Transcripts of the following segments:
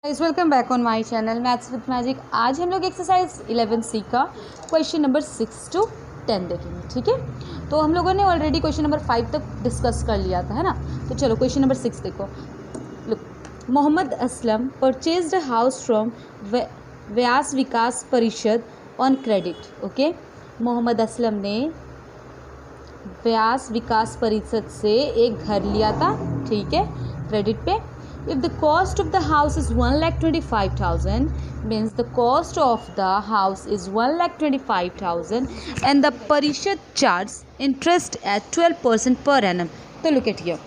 Guys welcome back on my channel maths with magic. आज हम लोग एक्सरसाइज 11C का क्वेश्चन नंबर 6 to 10 देखेंगे। ठीक है, तो हम लोगों ने ऑलरेडी क्वेश्चन नंबर 5 तक डिस्कस कर लिया था, है ना। तो चलो क्वेश्चन नंबर 6 देखो। Look, Mohammed Aslam purchased a house from Vyas Vikas Parishad on credit. Okay, Mohammed Aslam ने व्यास विकास परिषद से एक घर लिया था, ठीक है, क्रेडिट पे। If the cost of the house is 1,25,000, means the cost of the house is 1,25,000 and the Parishad charges interest at 12% per annum. तो look at here,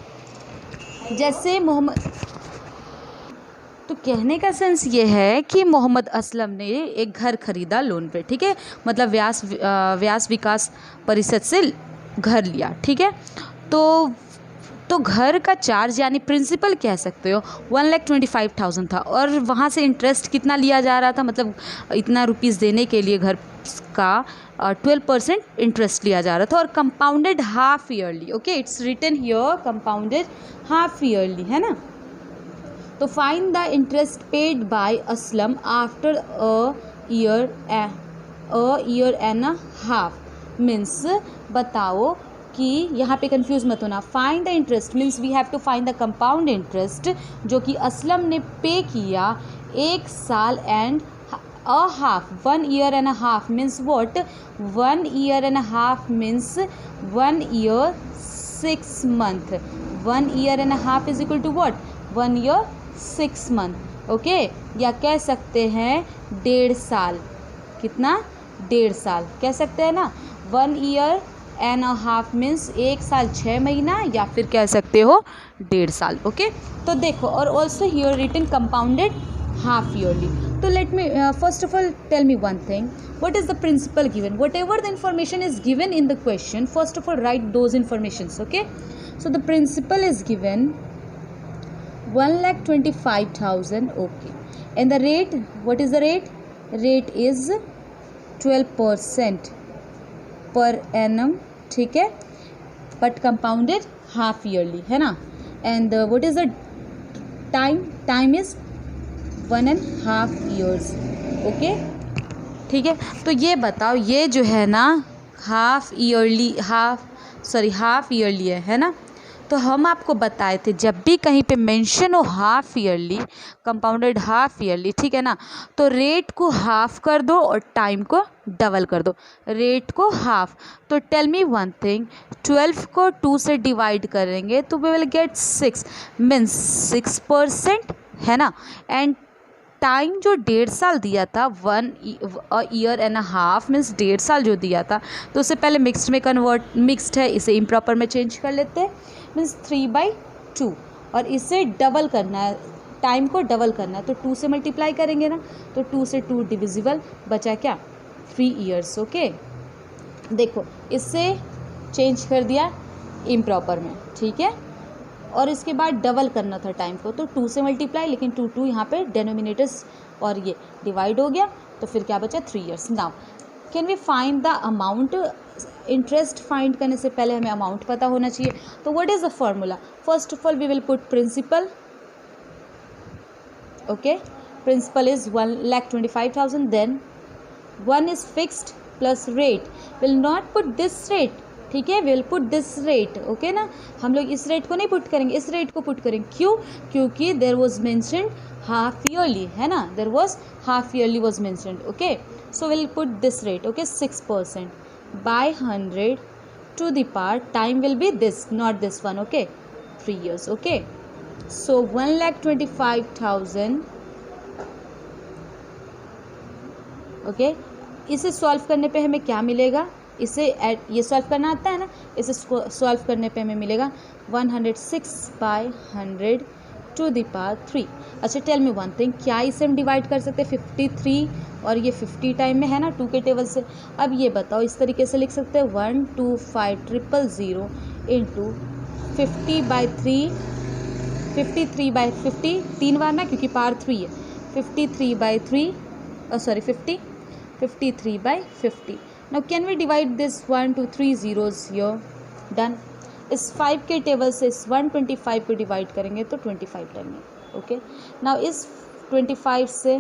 जैसे मोहम्मद, तो कहने का सेंस ये है कि मोहम्मद असलम ने एक घर खरीदा लोन पे, ठीक है, मतलब व्यास विकास परिषद से घर लिया, ठीक है। तो घर का चार्ज यानी प्रिंसिपल कह सकते हो 1,25,000 था और वहाँ से इंटरेस्ट कितना लिया जा रहा था, मतलब इतना रुपीज़ देने के लिए घर का 12% इंटरेस्ट लिया जा रहा था और compounded half yearly. Okay, it's written here compounded half yearly, है ना। तो find the interest paid by Aslam after a year and a half, means बताओ कि यहाँ पे कंफ्यूज मत होना। Find the interest means we have to find the compound interest जो कि असलम ने पे किया 1 साल and a half, 1 year and a half means what, 1 year and a half means 1 year 6 month, 1 year and a half is equal to what, 1 year 6 month। Okay, या कह सकते हैं 1.5 साल, कितना, 1.5 साल कह सकते हैं ना। 1 year and a half means 1 साल 6 महीना, या फिर कह सकते हो 1.5 साल। ओके, तो देखो, और also here written compounded half yearly. तो let me first of all tell me one thing, what is the principal given, whatever the information is given in the question, first of all write those informations. Okay, so the principal is given 1,25,000, okay, and the rate, what is the rate, rate is 12% per annum, ठीक है, but compounded half yearly, है ना। And what is the time, time is 1.5 years। Okay, ठीक है। तो ये बताओ, ये जो है ना हाफ ईयरली है ना। तो हम आपको बताए थे जब भी कहीं पे मेंशन हो half yearly, compounded half yearly, ठीक है ना, तो रेट को हाफ कर दो और टाइम को डबल कर दो, रेट को हाफ। तो टेल मी वन थिंग, 12 को 2 से डिवाइड करेंगे तो वी विल गेट 6 मीन्स 6%, है ना। एंड टाइम जो 1.5 साल दिया था, 1 year and a half means 1.5 साल जो दिया था, तो उससे पहले मिक्स्ड है, इसे इम्प्रॉपर में चेंज कर लेते हैं, मीन्स 3/2, और इसे डबल करना है, टाइम को डबल करना है, तो 2 से मल्टीप्लाई करेंगे ना, तो 2 से 2 डिविजिबल, बचा क्या, 3 years। ओके, देखो इससे चेंज कर दिया इम्प्रॉपर में, ठीक है, और इसके बाद डबल करना था टाइम को, तो 2 से मल्टीप्लाई, लेकिन 2 यहाँ पे डेनोमिनेटर्स और ये डिवाइड हो गया, तो फिर क्या बचा, 3 years। Now can we find the amount, interest फाइंड करने से पहले हमें अमाउंट पता होना चाहिए। तो what is the formula, first of all we will put principal. Okay, principal is 1,25,000, then 1 is fixed plus rate, will not put this rate, ठीक है, will put this rate. Okay ना, हम लोग इस रेट को नहीं पुट करेंगे, इस रेट को पुट करेंगे, क्यों, क्योंकि there was mentioned half yearly, है ना, there was half yearly was mentioned. Okay, so will put this rate, okay, 6% by 100 to the power, time will be this, not this one, okay, 3 years। Okay, so 1,25,000, okay, इसे solve करने पे हमें क्या मिलेगा, इसे ये सॉल्व करना आता है ना, इसे सॉल्व करने पे हमें मिलेगा 106/100 टू द पावर 3। अच्छा, टेल मी वन थिंग, क्या इसे हम डिवाइड कर सकते हैं 53 और ये 50 टाइम में, है ना, 2 के टेबल से। अब ये बताओ, इस तरीके से लिख सकते हैं 125,000 इंटू 50/3, 53/50, 3 बार ना, क्योंकि पावर 3 है, 53/3, sorry 53/50। Now can we divide this 1 to 3 zeros here? Done. इस 5 के टेबल से इस 125 को डिवाइड करेंगे तो 25 टाइम में। ओके, नाउ इस 25 से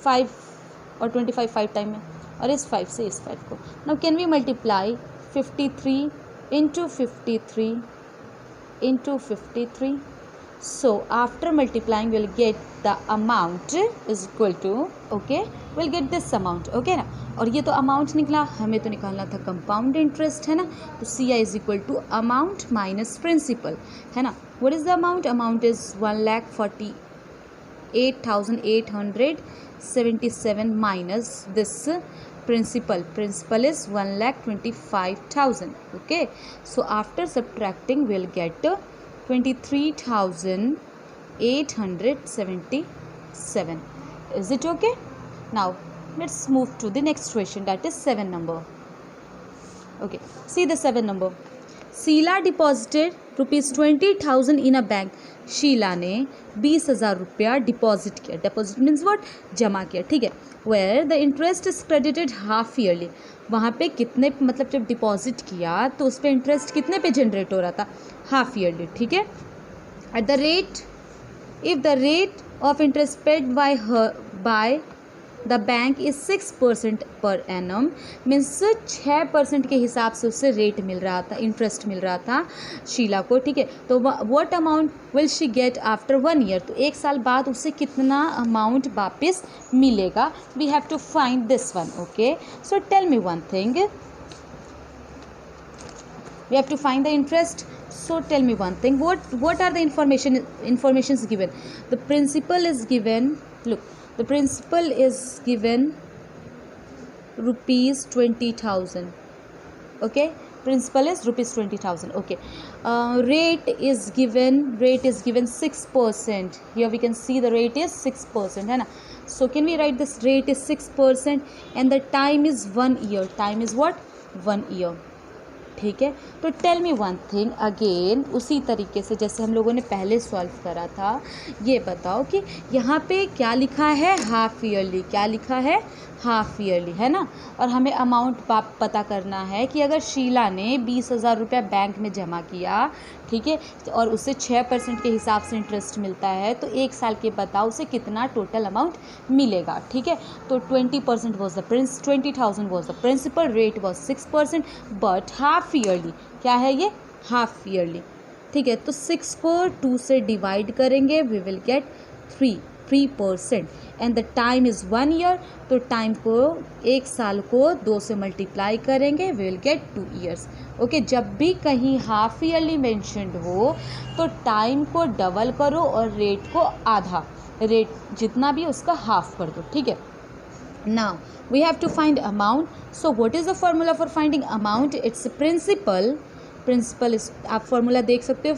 5 और 25 5 टाइम में, और इस 5 से इस 5 को. Now can we multiply 53 into 53 into 53. So after multiplying we'll get the amount is equal to, okay, we'll get this amount, okay ना. और ये तो अमाउंट निकला, हमें तो निकालना था कंपाउंड इंटरेस्ट, है ना. तो C I is equal to amount minus principal, है ना. What is the amount? Amount is 1,48,877 minus this principal is 1,25,000. okay, so after subtracting we'll get 23,877. is it okay? Now let's move to the next question, that is 7 number. okay, see the 7 number. Sheela deposited ₹20,000 in a bank. Sheela ने 20,000 रुपया deposit किया. Deposit means what? जमा किया, ठीक है. Where the interest is credited half yearly. वहाँ पे कितने, मतलब जब डिपॉजिट किया तो उस पर इंटरेस्ट कितने पे जनरेट हो रहा था? हाफ ईयरली, ठीक है. At the rate, if the rate of interest paid by the bank is 6% per annum, means 6% के हिसाब से उससे रेट मिल रहा था, इंटरेस्ट मिल रहा था शीला को, ठीक है. तो what amount will she get after 1 year? तो 1 साल बाद उसे कितना अमाउंट वापस मिलेगा? We have to find this one. Okay, so tell me one thing, we have to find the interest. So tell me one thing, what are the informations given? The principal is given, look, the principal is given rupees 20,000. okay, principal is rupees 20,000. okay, rate is given 6%. here we can see the rate is 6%, है ना. so can we write this rate is 6% and the time is 1 year. time is what? 1 year. ठीक है. तो tell me one thing again, उसी तरीके से जैसे हम लोगों ने पहले सॉल्व करा था, ये बताओ कि यहाँ पे क्या लिखा है? Half yearly. क्या लिखा है? हाफ ईयरली, है ना. और हमें अमाउंट पता करना है कि अगर शीला ने 20,000 रुपया बैंक में जमा किया, ठीक है, और उससे 6% के हिसाब से इंटरेस्ट मिलता है, तो 1 साल के बताओ उसे कितना टोटल अमाउंट मिलेगा, ठीक है. तो 20,000 was the principal, rate was 6%, but half yearly. क्या है ये? हाफ ईयरली, ठीक है. तो 6 को 2 से डिवाइड करेंगे, we will get 3% and the time is 1 year. तो टाइम को 1 साल को 2 से मल्टीप्लाई करेंगे, we will get 2 years. Okay, जब भी कहीं हाफ ईयरली मेंशन्ड हो तो टाइम को डबल करो और रेट को आधा, रेट जितना भी उसका हाफ कर दो, ठीक है. Now we have to find amount. So what is the formula for finding amount? It's principal is, आप फॉर्मूला देख सकते हो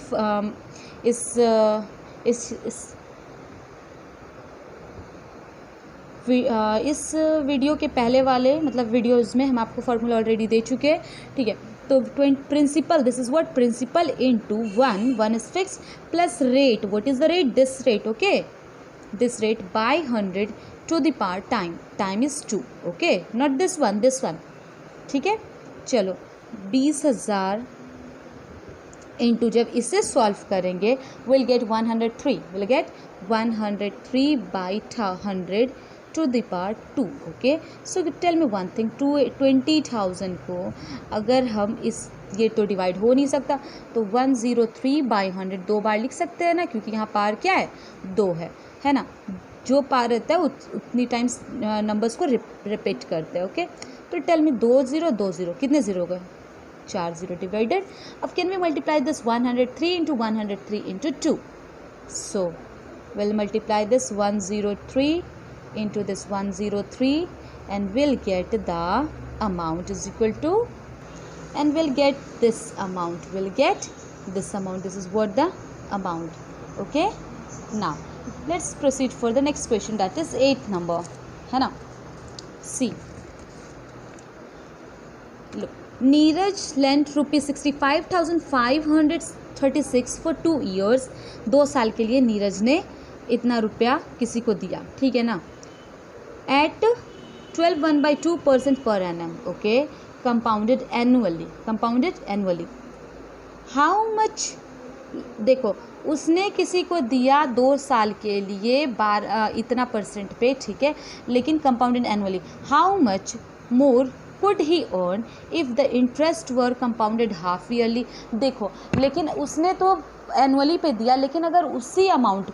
इस वीडियो के पहले वाले मतलब वीडियोज़ में हम आपको फार्मूला ऑलरेडी दे चुके हैं, ठीक है. तो principal, this is what? Principal into 1 is fix plus rate. What is the rate? This rate. Okay, this rate by 100 to the power time is 2. Okay, not this one, ठीक है. चलो 20,000 into, जब इसे सॉल्व करेंगे will get 103 by 100 to the power 2. Okay, so tell me one thing, 20,000 को अगर हम ये तो डिवाइड हो नहीं सकता, तो 103 बाई 100 2 बार लिख सकते हैं ना, क्योंकि यहाँ पावर क्या है? 2 है ना. जो पावर रहता है उतनी टाइम्स नंबर्स को रिपीट करते हैं. ओके, तो टेल मी 2 0 कितने ज़ीरो गए? 4 0 डिवाइडेड. अब can we multiply this 103 into 103 into 2. So will multiply this 103 into this 103 and we'll get the amount is equal to, and we'll get this amount, this is what the amount. Okay, now let's proceed for the next question, that is 8th number, है ना. See, look, Neeraj lent ₹65,536 for 2 years. 2 साल के लिए नीरज ने इतना रुपया किसी को दिया, ठीक है ना. at 12.1/2% per annum. okay, compounded annually. how much, देखो उसने किसी को दिया 2 साल के लिए इतना % पे, ठीक है, लेकिन compounded annually, how much more could he earn if the interest were compounded half yearly. देखो, लेकिन उसने तो एनुअली पे दिया, लेकिन अगर इसी अमाउंट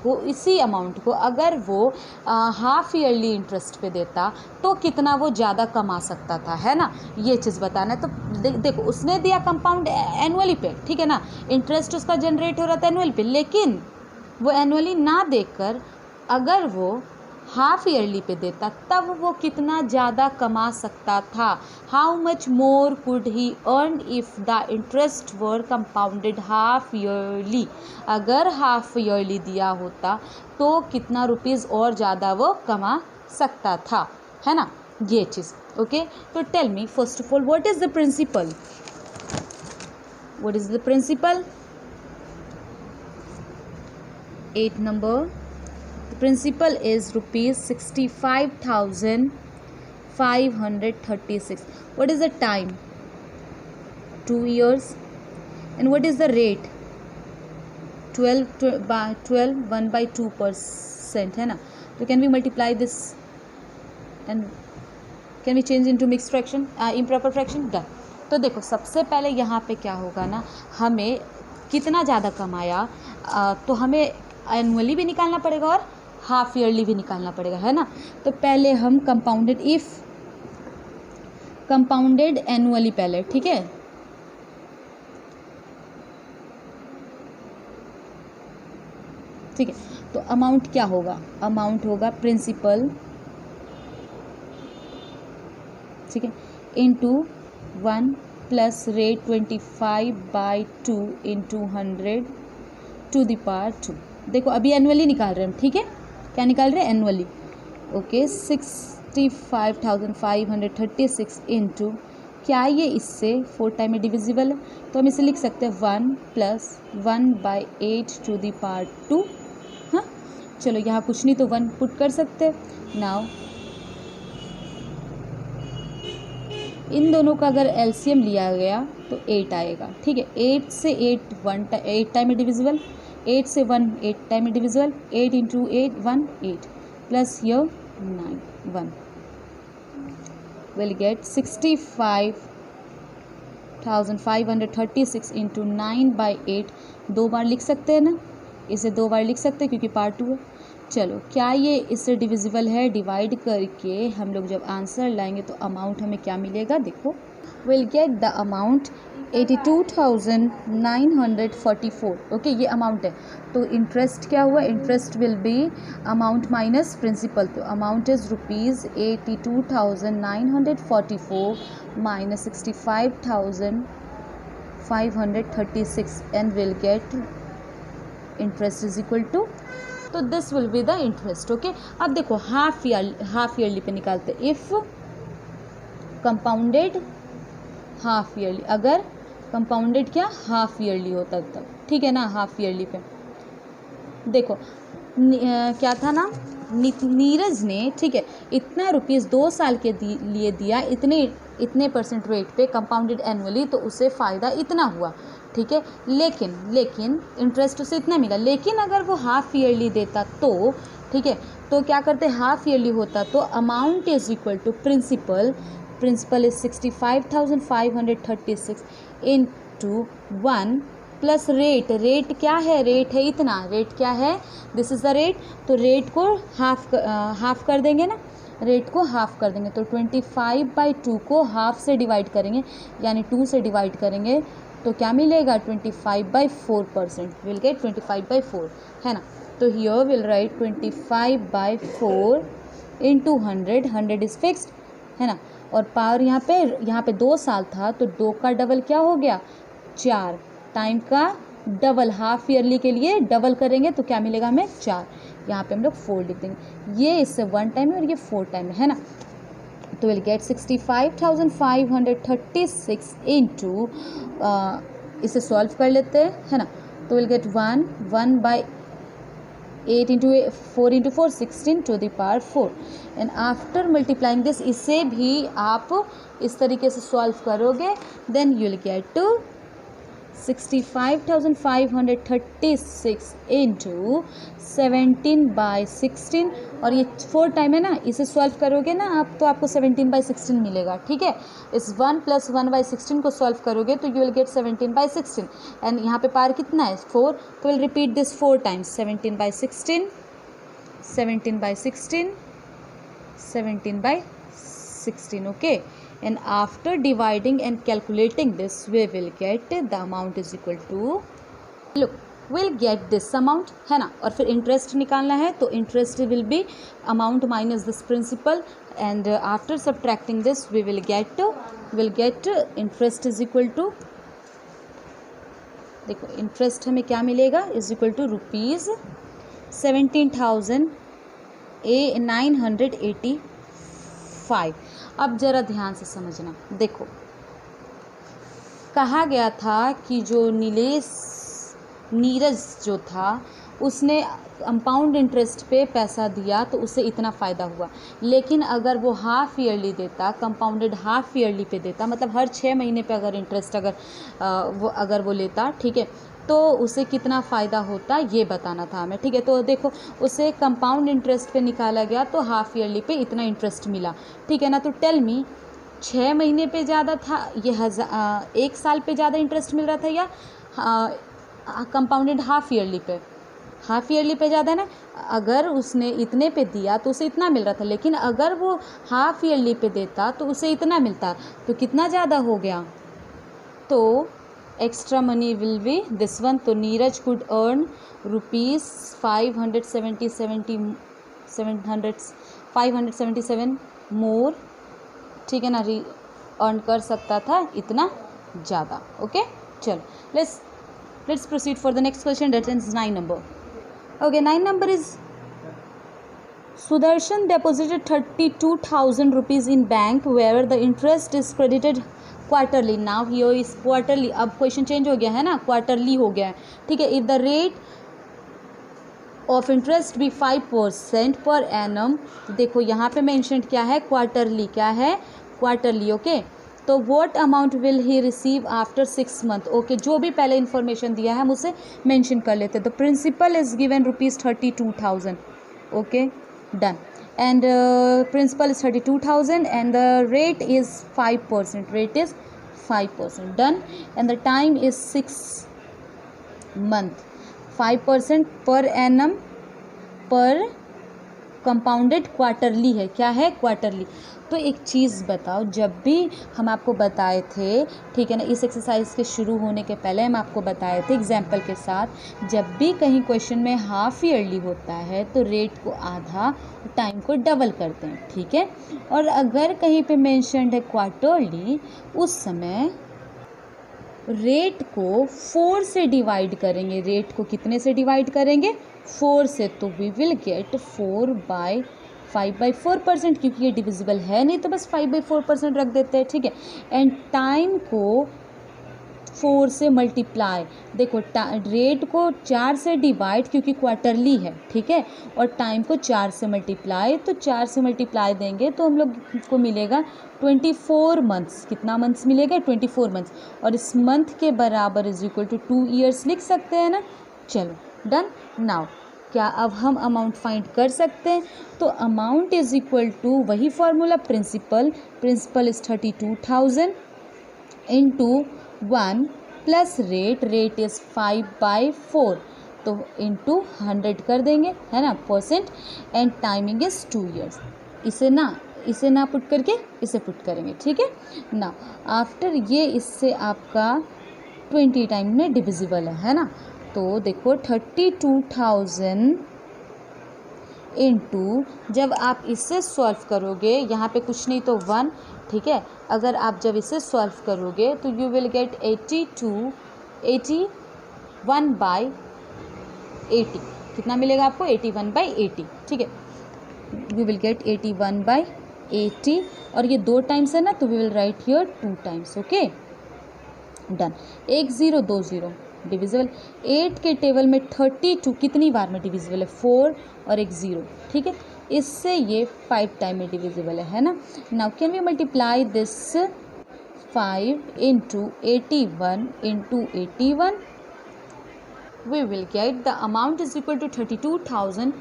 को अगर वो हाफ ईयरली इंटरेस्ट पे देता तो कितना वो ज़्यादा कमा सकता था, है ना, ये चीज़ बताना है। तो देखो, उसने दिया कंपाउंड एनुअली पे, ठीक है ना, इंटरेस्ट उसका जनरेट हो रहा था एनुअल पे, लेकिन वो एनुअली ना देकर अगर वो हाफ ईयरली पे देता तब वो कितना ज़्यादा कमा सकता था। How much more could he earn if the interest were compounded half yearly. अगर हाफ ईयरली दिया होता तो कितना रुपीज़ और ज़्यादा वो कमा सकता था, है ना, ये चीज़। ओके, तो tell me first of all what is the principal, what is the principal. 8 number, the principal is rupees 65,536. What is the time? 2 years. And what is the rate? 1 by 2%, है ना। तो can we multiply this and can we change into mixed fraction, improper fraction? Done. तो देखो, सबसे पहले यहाँ पे क्या होगा ना, हमें कितना ज़्यादा कमाया तो हमें एनुअली भी निकालना पड़ेगा और हाफ ईयरली भी निकालना पड़ेगा, है ना। तो पहले हम कंपाउंडेड एनुअली पहले, ठीक है, ठीक है। तो अमाउंट क्या होगा, अमाउंट होगा प्रिंसिपल, ठीक है, into 1 plus rate 25/2 into 100 to the power 2। देखो, अभी एनुअली निकाल रहे हैं हम, ठीक है, क्या निकाल रहे हैं, एनुअली। ओके, 65,536 इंटू, क्या ये इससे 4 टाइम में डिविजिबल है, तो हम इसे लिख सकते हैं 1 प्लस 1/8 टू द पावर 2। हाँ, चलो यहाँ कुछ नहीं तो 1 पुट कर सकते हैं। नाउ इन दोनों का अगर एलसीएम लिया गया तो 8 आएगा, ठीक है। 8 से 8 टाइम में डिविजिबल, 8 से 1 8 टाइम में डिविजिबल, 8 इंटू 8 1 8 प्लस ये 9 1 विल गेट 65,536 इंटू 9/8। 2 बार लिख सकते हैं ना, इसे 2 बार लिख सकते हैं क्योंकि पार्ट 2 है। चलो, क्या ये इससे डिविजिबल है, डिवाइड करके हम लोग जब आंसर लाएंगे तो अमाउंट हमें क्या मिलेगा, देखो, will get the amount 82,944। Okay, ये अमाउंट है। तो इंटरेस्ट क्या हुआ, interest will be amount minus principal, तो amount is rupees 82,944 minus 65,536 and will get interest is equal to, तो this will be the interest. Okay, अब देखो हाफ ईयरली पे निकालते, इफ कंपाउंडेड हाफ ईयरली, अगर कंपाउंडेड क्या हाफ ईयरली होता तब, ठीक है ना, हाफ ईयरली पे देखो क्या था ना, नीरज ने, ठीक है, इतना रुपीज़ 2 साल के लिए दिया, इतने % रेट पे कंपाउंडेड एनुअली, तो उसे फ़ायदा इतना हुआ, ठीक है, लेकिन इंटरेस्ट उसे इतना मिला। लेकिन अगर वो हाफ ईयरली देता तो, ठीक है, तो क्या करते, हाफ ईयरली होता तो amount is equal to principal is 65,536 into 1 plus rate क्या है, रेट है इतना, रेट क्या है, दिस इज़ द रेट, तो रेट को हाफ कर देंगे ना, रेट को हाफ कर देंगे, तो 25/2 को हाफ से डिवाइड करेंगे, यानी 2 से डिवाइड करेंगे तो क्या मिलेगा, 25/4%, विल गेट 25/4, है ना। तो here will write 25/4 into 100 is fixed, है ना, और पावर यहाँ पे 2 साल था तो 2 का डबल क्या हो गया, 4 टाइम का डबल, हाफ ईयरली के लिए डबल करेंगे तो क्या मिलेगा हमें, 4, यहाँ पे हम लोग 4 लिख देंगे, ये इससे 1 टाइम है और ये 4 टाइम है ना। तो विल गेट 65,536 इंटू, इसे सॉल्व कर लेते हैं, है ना, तो will get 1/8 into 4 into 4 16 to the power 4 and after multiplying this, इसे भी आप इस तरीके से सॉल्व करोगे, then you will get to 65,536 into 17/16 और ये 4 टाइम है ना, इसे सॉल्व करोगे ना आप तो आपको 17/16 मिलेगा। ठीक है, इस 1 + 1/16 को सॉल्व करोगे तो यू विल गेट 17/16 एंड यहाँ पे पार कितना है 4, तो will repeat this 4 times 17/16 17/16 17/16 okay, and after dividing and calculating this we will get the amount is equal to, look we'll get this amount है ना, और फिर इंटरेस्ट निकालना है तो interest will be amount minus this principal and after subtracting this we will get interest is equal to, देखो interest हमें क्या मिलेगा इज इक्वल टू ₹17,985। अब जरा ध्यान से समझना, देखो कहा गया था कि जो नीरज जो था उसने कंपाउंड इंटरेस्ट पे पैसा दिया तो उसे इतना फ़ायदा हुआ, लेकिन अगर वो हाफ ईयरली देता, कंपाउंडेड हाफ ईयरली पे देता, मतलब हर 6 महीने पे अगर इंटरेस्ट अगर वो लेता, ठीक है, तो उसे कितना फ़ायदा होता ये बताना था हमें। ठीक है, तो देखो उसे कंपाउंड इंटरेस्ट पे निकाला गया तो हाफ ईयरली पे इतना इंटरेस्ट मिला। ठीक है ना, तो टेल मी 6 महीने पे ज़्यादा था ये 1 साल पे ज़्यादा इंटरेस्ट मिल रहा था या कंपाउंडेड हाफ ईयरली पे? हाफ ईयरली पे ज़्यादा ना, अगर उसने इतने पे दिया तो उसे इतना मिल रहा था, लेकिन अगर वो हाफ ईयरली पे देता तो उसे इतना मिलता, तो कितना ज़्यादा हो गया, तो extra money will be this one. तो नीरज कुड अर्न ₹577 मोर, ठीक है ना, अर्न कर सकता था इतना ज़्यादा। ओके, चलो let's proceed for the next question, that is 9 number. Okay, 9 number is Sudarshan deposited 32,000 rupees in bank where the interest is credited quarterly. Now here is quarterly, अब क्वेश्चन चेंज हो गया है ना, क्वार्टरली हो गया है। ठीक है, if the rate of interest be 5% per annum, देखो यहाँ पे मेंशन क्या है, क्वार्टरली, क्या है क्वार्टरली। ओके, तो what amount will he receive after 6 month. Okay, जो भी पहले इन्फॉर्मेशन दिया है हम उसे मेंशन कर लेते हैं। The principal is given ₹32,000। Okay, done, and principal is 32,000 and the rate is 5%, rate is 5%, done, and the time is 6 month. 5% per annum पर कंपाउंडेड क्वार्टरली है, क्या है क्वार्टरली। तो एक चीज़ बताओ, जब भी हम आपको बताए थे, ठीक है ना, इस एक्सरसाइज के शुरू होने के पहले हम आपको बताए थे एग्जाम्पल के साथ, जब भी कहीं क्वेश्चन में हाफ ईयरली होता है तो रेट को आधा, टाइम को डबल करते हैं। ठीक है, और अगर कहीं पे मेंशन्ड है क्वार्टरली, उस समय रेट को 4 से डिवाइड करेंगे। रेट को कितने से डिवाइड करेंगे, 4 से, तो वी विल गेट 5/4%, क्योंकि ये डिविजिबल है नहीं तो बस 5/4% रख देते हैं। ठीक है, एंड टाइम को 4 से मल्टीप्लाई, देखो रेट को 4 से डिवाइड क्योंकि क्वार्टरली है, ठीक है, और टाइम को 4 से मल्टीप्लाई, तो 4 से मल्टीप्लाई देंगे तो हम लोग को मिलेगा 24 मंथ्स। कितना मंथ्स मिलेगा, 24 मंथ्स, और इस मंथ के बराबर इज इक्वल टू 2 ईयर्स लिख सकते हैं ना। चलो डन। नाउ क्या अब हम अमाउंट फाइंड कर सकते हैं, तो अमाउंट इज इक्वल टू वही formula, principal is 32,000 into 1 plus rate is 5/4, तो इंटू 100 कर देंगे, है ना, %, एंड टाइमिंग इज़ 2 ईयर्स। इसे ना पुट करके इसे पुट करेंगे। ठीक है ना, आफ्टर ये इससे आपका 20 टाइम में डिविजिबल है ना, तो देखो 32,000 इंटू, जब आप इससे सॉल्व करोगे, यहाँ पे कुछ नहीं तो 1, ठीक है, अगर आप जब इसे सॉल्व करोगे तो यू विल गेट 81/80। कितना मिलेगा आपको, 81/80। ठीक है, यू विल गेट 81/80, और ये 2 टाइम्स है ना, तो we will write here 2 times. Okay, done. 1 0 2 0 divisible. 8 के टेबल में 32 कितनी बार में डिविजिबल है, 4 और 1 0, ठीक है, इससे ये 5 टाइम में डिविजिबल है ना। Now can we multiply this 5 into 81 into 81, we will get the amount is equal to 32,000,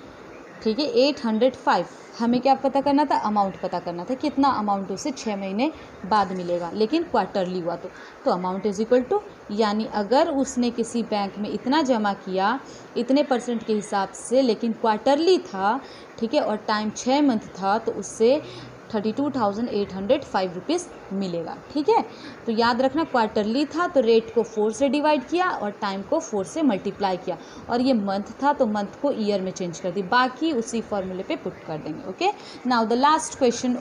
ठीक है, 805। हमें क्या पता करना था, अमाउंट पता करना था, कितना अमाउंट उसे 6 महीने बाद मिलेगा, लेकिन क्वार्टरली हुआ तो अमाउंट इज इक्वल टू, यानी अगर उसने किसी बैंक में इतना जमा किया इतने % के हिसाब से, लेकिन क्वार्टरली था, ठीक है, और टाइम 6 मंथ था, तो उससे 32,805 रुपीज़ मिलेगा, ठीक है। तो याद रखना क्वार्टरली था तो रेट को 4 से डिवाइड किया और टाइम को 4 से मल्टीप्लाई किया, और ये मंथ था तो मंथ को ईयर में चेंज कर दी, बाकी उसी फॉर्मूले पे पुट कर देंगे। Okay, now the last question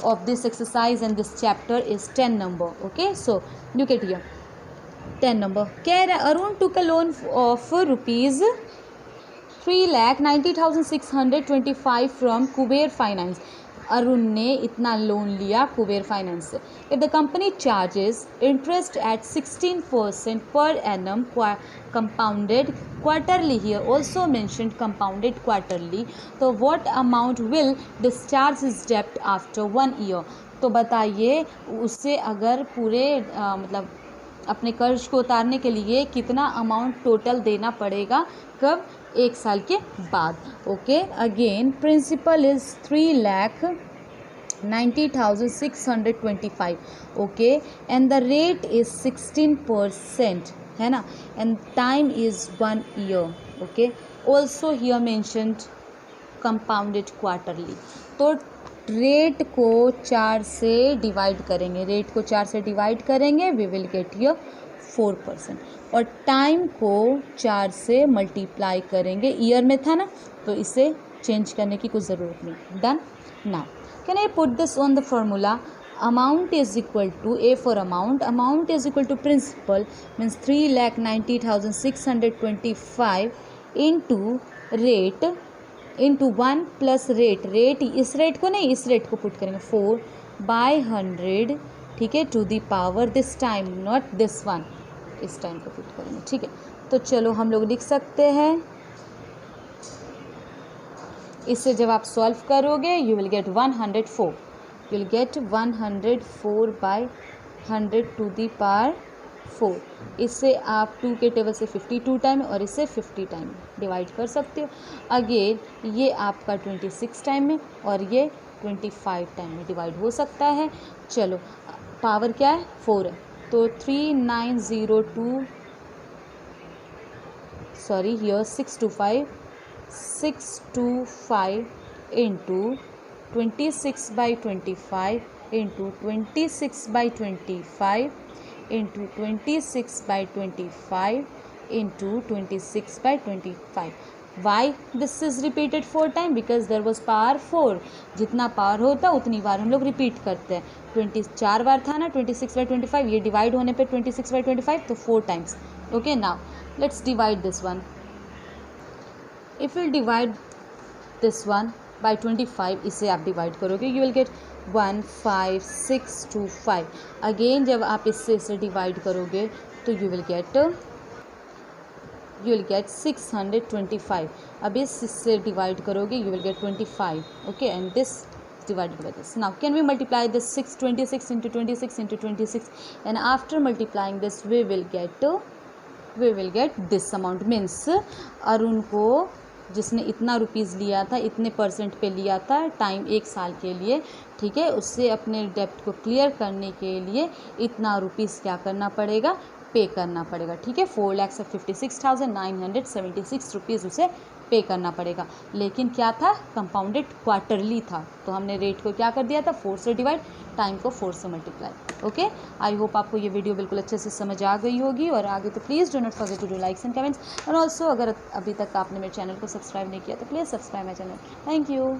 of this exercise and this chapter is 10 number. Okay, so look at here, 10 number. Arun took a loan of rupees 3,90,625 from Kuber Finance. Arun ने इतना लोन लिया कुबेर फाइनेंस से। If the company charges interest at 16% per annum compounded quarterly, here also mentioned compounded quarterly, तो what amount will discharge his डेब्ट after 1 year. तो बताइए उससे अगर पूरे मतलब अपने कर्ज को उतारने के लिए कितना अमाउंट टोटल देना पड़ेगा, कब, 1 साल के बाद। Okay, again principal is 3,90,625, okay, and the rate is 16%, है ना, and time is 1 year. Okay, also here mentioned compounded quarterly. तो रेट को 4 से डिवाइड करेंगे, रेट को 4 से डिवाइड करेंगे, वी विल गेट हियर 4%, और टाइम को 4 से मल्टीप्लाई करेंगे, ईयर में था ना तो इसे चेंज करने की कुछ ज़रूरत नहीं। Done. Now can I put this on the formula, amount is equal to, A for amount is equal to principal means 3,90,625 into rate into 1 plus rate, इस रेट को नहीं, इस रेट को पुट करेंगे 4/100, ठीक है, to the power this time not this one, इस time को पुट करेंगे, ठीक है। तो चलो हम लोग लिख सकते हैं, इससे जब आप सॉल्व करोगे you will get 104, you will get 104/100 to the power 4। इससे आप 2 के टेबल से 52 टाइम और इससे 50 टाइम डिवाइड कर सकते हो। अगेन ये आपका 26 टाइम में और ये 25 टाइम में डिवाइड हो सकता है। चलो पावर क्या है, 4 है, तो 625 into 26/25 into 26/25 into 26/25 into 26/25। Why this is repeated 4 times? Because there was power 4, जितना पावर होता उतनी बार हम लोग रिपीट करते हैं। 4 बार था ना 26/25, ये डिवाइड होने पे 26/25 तो 4 times. Okay, now let's divide this one. If you divide this one by 25, इसे आप डिवाइड करोगे, यू विल गेट 15625। अगेन जब आप इससे डिवाइड करोगे तो यू विल गेट 625। अब इससे डिवाइड करोगे you will gate 25, okay, and this divided by this. Now can we multiply this 626 into 26 into 26, and after multiplying this we will get this amount, means Arun को जिसने इतना rupees लिया था, इतने % पे लिया था टाइम 1 साल के लिए, ठीक है, उससे अपने डेब्ट को क्लियर करने के लिए इतना रुपीज़ क्या करना पड़ेगा, पे करना पड़ेगा, ठीक है। 4,56,976 रुपीज़ उसे पे करना पड़ेगा, लेकिन क्या था, कंपाउंडेड क्वार्टरली था, तो हमने रेट को क्या कर दिया था, 4 से डिवाइड, टाइम को 4 से मल्टीप्लाई। ओके, आई होप आपको ये वीडियो बिल्कुल अच्छे से समझ आ गई होगी, और आगे तो please do not forget to do likes and comments, और ऑल्सो अगर अभी तक आपने मेरे चैनल को सब्सक्राइब नहीं किया तो please subscribe my channel. Thank you.